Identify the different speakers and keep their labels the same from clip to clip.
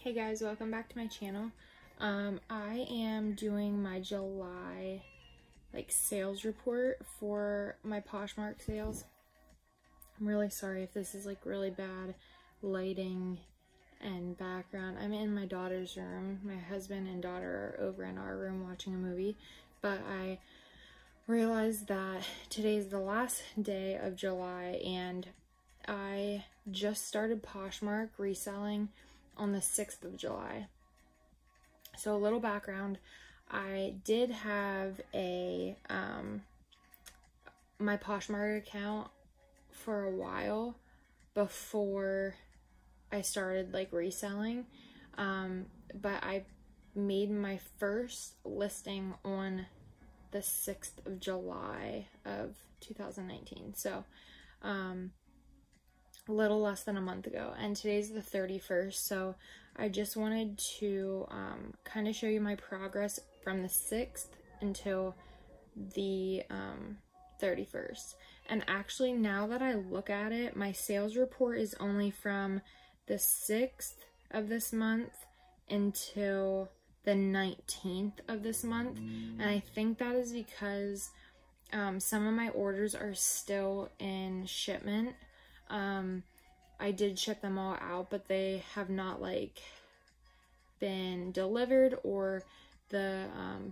Speaker 1: Hey guys, welcome back to my channel. I am doing my July sales report for my Poshmark sales. I'm really sorry if this is really bad lighting and background. I'm in my daughter's room. My husband and daughter are over in our room watching a movie, but I realized that today is the last day of July and I just started Poshmark reselling on the 6th of July. So a little background, I did have a my Poshmark account for a while before I started reselling, but I made my first listing on the 6th of July of 2019. So a little less than a month ago, and today's the 31st, so I just wanted to kind of show you my progress from the 6th until the 31st. And actually, now that I look at it, my sales report is only from the 6th of this month until the 19th of this month, and I think that is because some of my orders are still in shipment. I did ship them all out, but they have not been delivered, or the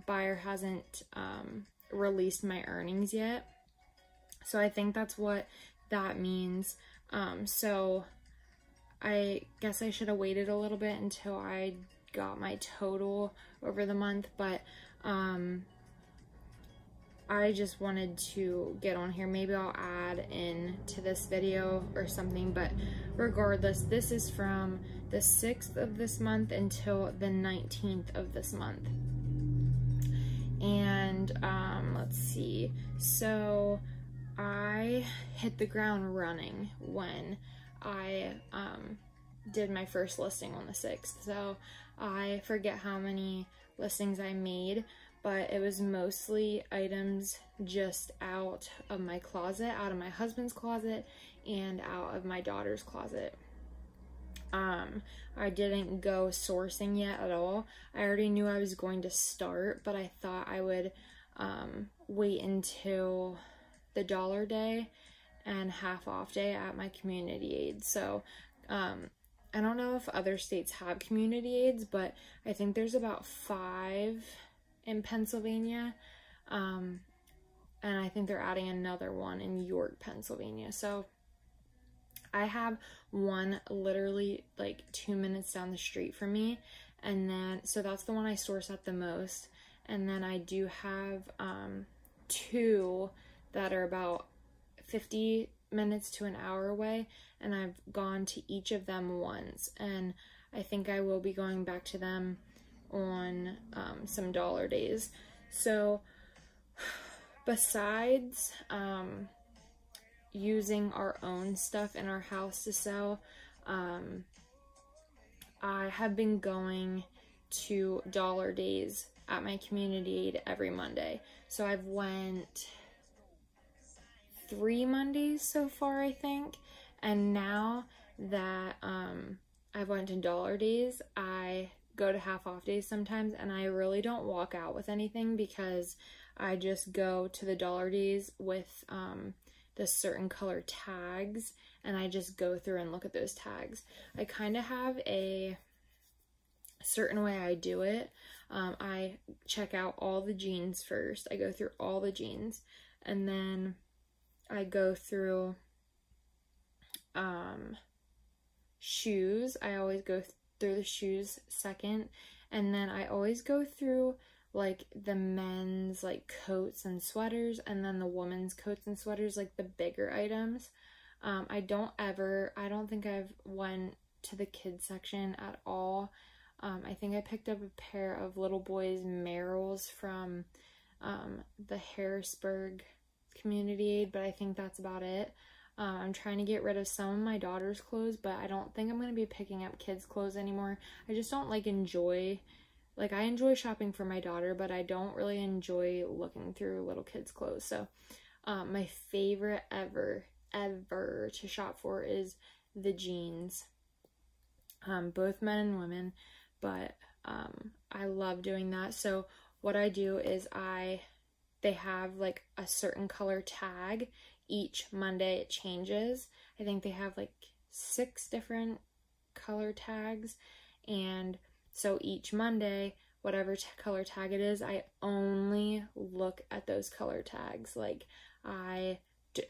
Speaker 1: buyer hasn't released my earnings yet. So I think that's what that means. So I guess I should have waited a little bit until I got my total over the month, but I just wanted to get on here. Maybe I'll add in to this video or something, but regardless, this is from the 6th of this month until the 19th of this month. And let's see, so I hit the ground running when I did my first listing on the 6th. So I forget how many listings I made, but it was mostly items just out of my closet, out of my husband's closet, and out of my daughter's closet. I didn't go sourcing yet at all. I already knew I was going to start, but I thought I would wait until the dollar day and half off day at my community aid. So I don't know if other states have community aids, but I think there's about 5 in Pennsylvania, and I think they're adding another one in York, Pennsylvania. So I have one literally 2 minutes down the street from me, and then so that's the one I source at the most. And then I do have 2 that are about 50 minutes to an hour away, and I've gone to each of them once, and I think I will be going back to them on some dollar days. So besides using our own stuff in our house to sell, I have been going to dollar days at my community aid every Monday. So I've went 3 Mondays so far, I think, and now that I've went to dollar days, I go to half off days sometimes, and I really don't walk out with anything because I just go to the dollar days with the certain color tags, and I just go through and look at those tags. I kind of have a certain way I do it. I check out all the jeans first. I go through all the jeans, and then I go through shoes. I always go through the shoes second, and then I always go through the men's coats and sweaters, and then the women's coats and sweaters, the bigger items. I don't think I've went to the kids section at all. I think I picked up a pair of little boys' Merrells from the Harrisburg community aid, but I think that's about it. I'm trying to get rid of some of my daughter's clothes, but I don't think I'm going to be picking up kids' clothes anymore. I just don't enjoy, I enjoy shopping for my daughter, but I don't really enjoy looking through little kids' clothes. So my favorite ever to shop for is the jeans. both men and women, but I love doing that. So what I do is they have like a certain color tag. Each Monday it changes. I think they have like 6 different color tags, and so each Monday, whatever color tag it is, I only look at those color tags. Like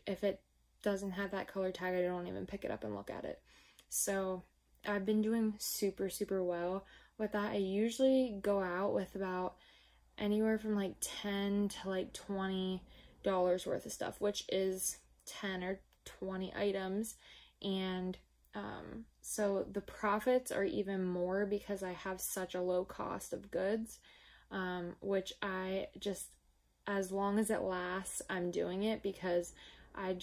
Speaker 1: if it doesn't have that color tag, I don't even pick it up and look at it. So I've been doing super, super well with that. I usually go out with about anywhere from like $10 to like $20 worth of stuff, which is 10 or 20 items. And so the profits are even more because I have such a low cost of goods, which I just, as long as it lasts, I'm doing it because I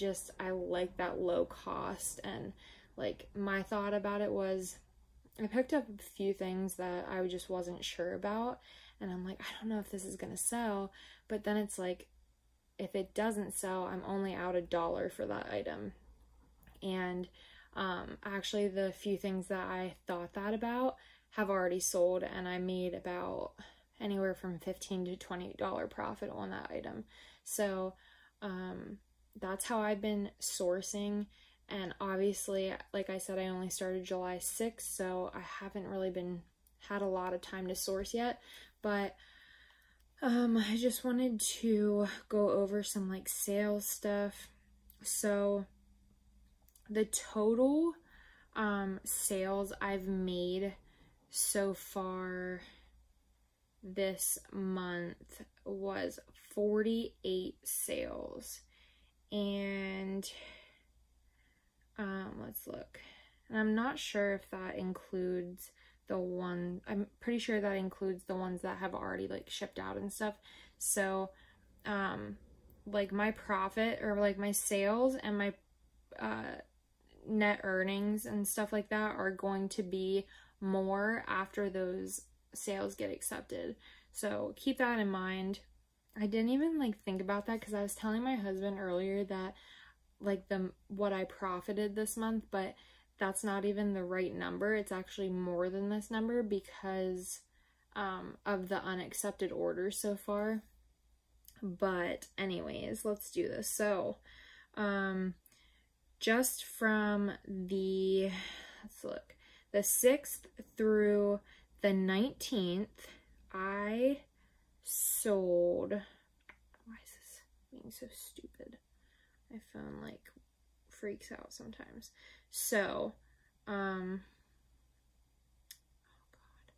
Speaker 1: like that low cost. And like my thought about it was, I picked up a few things that I just wasn't sure about, and I'm like, I don't know if this is gonna sell, but then it's like, if it doesn't sell, I'm only out $1 for that item. And actually the few things that I thought that about have already sold, and I made about anywhere from $15 to $20 profit on that item. So that's how I've been sourcing. And obviously, like I said, I only started July 6th, so I haven't really had a lot of time to source yet. But I just wanted to go over some like sales stuff. So the total sales I've made so far this month was 48 sales. And let's look. And I'm not sure if that includes I'm pretty sure that includes the ones that have already like shipped out and stuff. So like my profit, or like my sales and my net earnings and stuff like that are going to be more after those sales get accepted. So keep that in mind. I didn't even like think about that because I was telling my husband earlier that like what I profited this month, but that's not even the right number. It's actually more than this number because of the unaccepted orders so far. But anyways, let's do this. So just from the 6th through the 19th, I sold, why is this being so stupid? My phone like freaks out sometimes. So, oh God.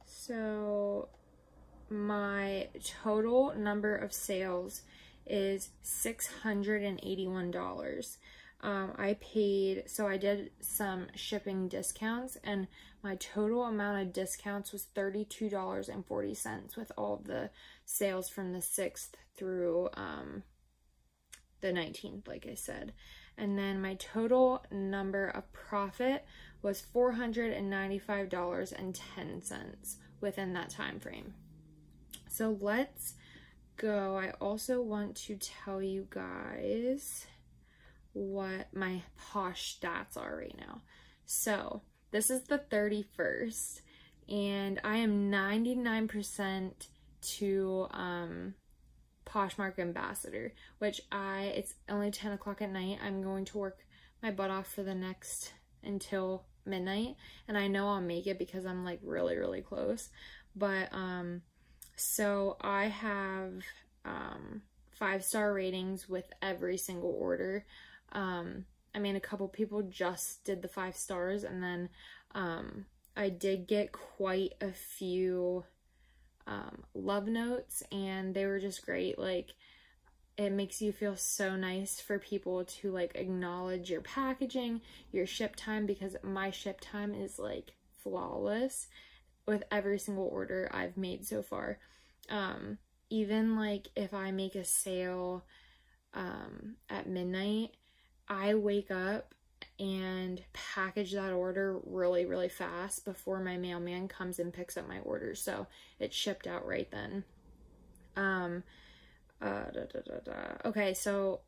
Speaker 1: So my total number of sales is $681. I did some shipping discounts, and my total amount of discounts was $32.40 with all of the sales from the 6th through the 19th, like I said. And then my total number of profit was $495.10 within that time frame. So let's go. I also want to tell you guys what my Posh stats are right now. So this is the 31st, and I am 99% to Poshmark ambassador, which it's only 10 o'clock at night. I'm going to work my butt off for the next until midnight, and I know I'll make it because I'm like really, really close. But so I have 5-star ratings with every single order. I mean, a couple people just did the 5 stars, and then I did get quite a few love notes, and they were just great. Like, it makes you feel so nice for people to like acknowledge your packaging, your ship time, because my ship time is like flawless with every single order I've made so far. Even like if I make a sale at midnight, I wake up and package that order really, really fast before my mailman comes and picks up my order, so it's shipped out right then. Okay, so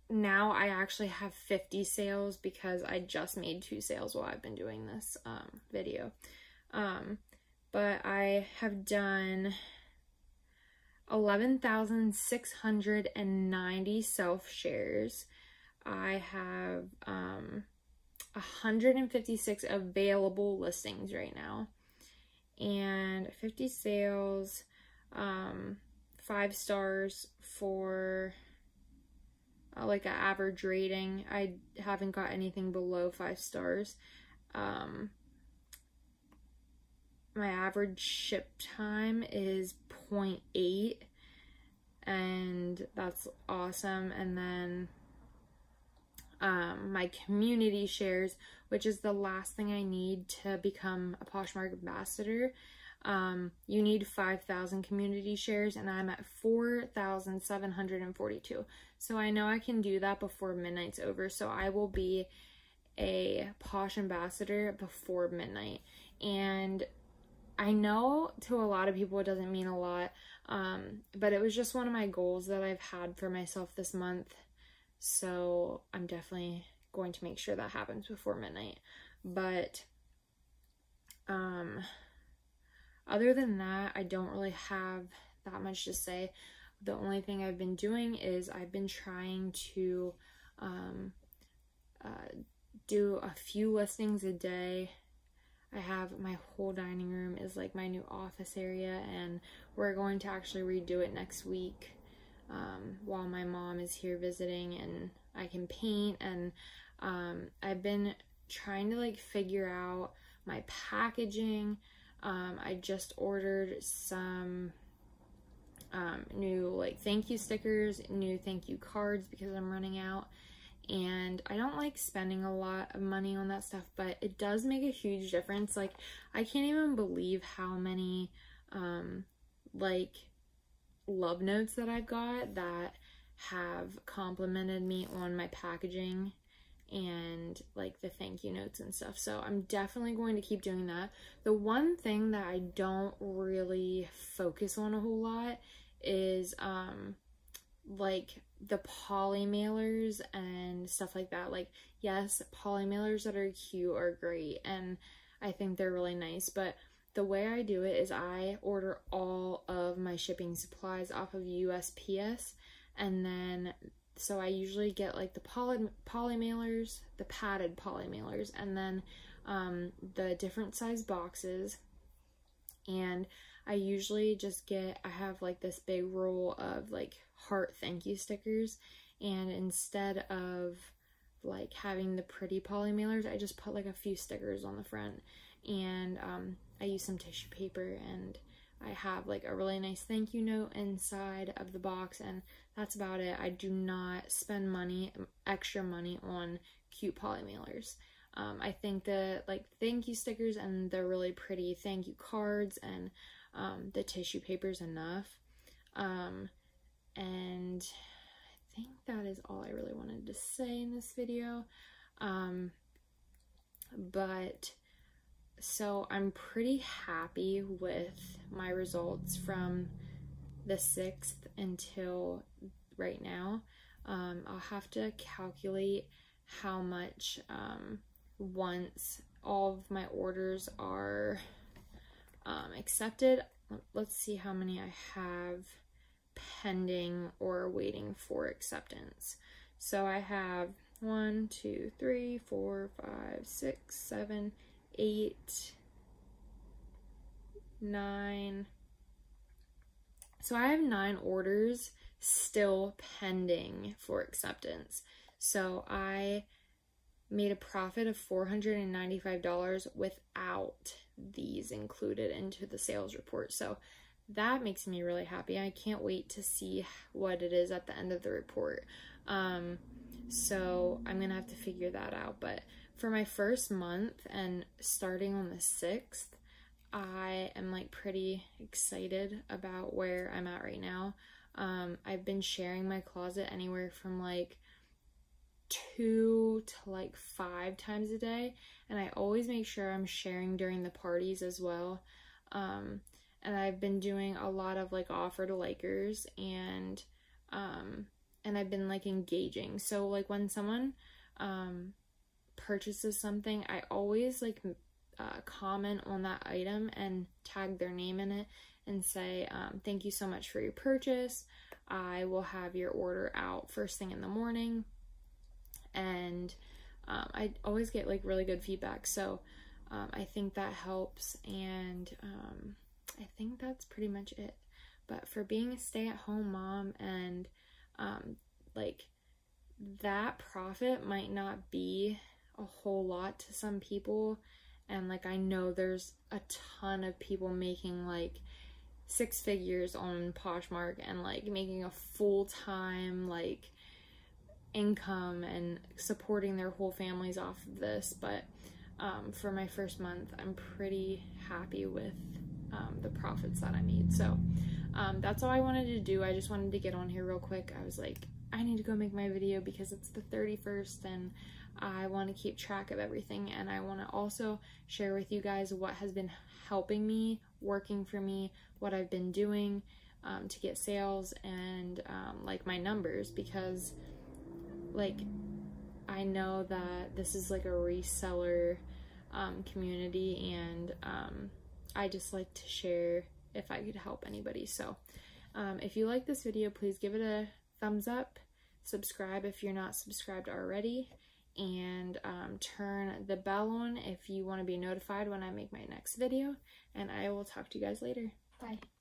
Speaker 1: now I actually have 50 sales because I just made 2 sales while I've been doing this video. But I have done 11,690 self-shares. I have 156 available listings right now, and 50 sales, 5 stars for like an average rating. I haven't got anything below 5 stars. My average ship time is 0.8, and that's awesome. And then my community shares, which is the last thing I need to become a Poshmark ambassador. You need 5,000 community shares, and I'm at 4,742. So I know I can do that before midnight's over. So I will be a Posh ambassador before midnight. And I know to a lot of people it doesn't mean a lot, but it was just one of my goals that I've had for myself this month. So I'm definitely going to make sure that happens before midnight. But other than that, I don't really have that much to say. The only thing I've been doing is I've been trying to do a few listings a day. I have my whole dining room is like my new office area, and we're going to actually redo it next week while my mom is here visiting, and I can paint. And I've been trying to like figure out my packaging. I just ordered some new like thank you stickers, new thank you cards because I'm running out. And I don't like spending a lot of money on that stuff, but it does make a huge difference. Like, I can't even believe how many like love notes that I've got that have complimented me on my packaging and like the thank you notes and stuff. So I'm definitely going to keep doing that. The one thing that I don't really focus on a whole lot is like the poly mailers and stuff like that. Like, yes, poly mailers that are cute are great, and I think they're really nice, but the way I do it is I order all of my shipping supplies off of USPS, and then so I usually get like the poly mailers, the padded poly mailers, and then the different size boxes. And I usually just get, I have like this big roll of like heart thank you stickers, and instead of like having the pretty poly mailers, I just put like a few stickers on the front, and I use some tissue paper, and I have like a really nice thank you note inside of the box, and that's about it. I do not spend extra money on cute poly mailers. I think the like thank you stickers and the really pretty thank you cards and the tissue paper is enough. And I think that is all I really wanted to say in this video. But so I'm pretty happy with my results from the 6th until right now. I'll have to calculate how much once all of my orders are accepted. Let's see how many I have pending or waiting for acceptance. So I have 1, 2, 3, 4, 5, 6, 7, 8, 9. So I have 9 orders still pending for acceptance. So I made a profit of $495 without these included into the sales report. So that makes me really happy. I can't wait to see what it is at the end of the report. So I'm gonna have to figure that out. But for my first month and starting on the 6th, I am like pretty excited about where I'm at right now. I've been sharing my closet anywhere from like 2 to like 5 times a day, and I always make sure I'm sharing during the parties as well. And I've been doing a lot of like offer to likers and and I've been like engaging. So like when someone purchases something, I always like comment on that item and tag their name in it and say, thank you so much for your purchase. I will have your order out first thing in the morning. And I always get like really good feedback. So I think that helps. And I think that's pretty much it. But for being a stay-at-home mom and like that profit might not be a whole lot to some people, and like I know there's a ton of people making like 6 figures on Poshmark and like making a full-time like income and supporting their whole families off of this, but for my first month I'm pretty happy with the profits that I made. So that's all I wanted to do. I just wanted to get on here real quick. I was like, I need to go make my video because it's the 31st and I want to keep track of everything, and I want to also share with you guys what has been helping me, working for me, what I've been doing to get sales, and like my numbers, because like I know that this is like a reseller community, and I just like to share if I could help anybody. So if you like this video, please give it a thumbs up, subscribe if you're not subscribed already, and turn the bell on if you want to be notified when I make my next video, and I will talk to you guys later. Bye.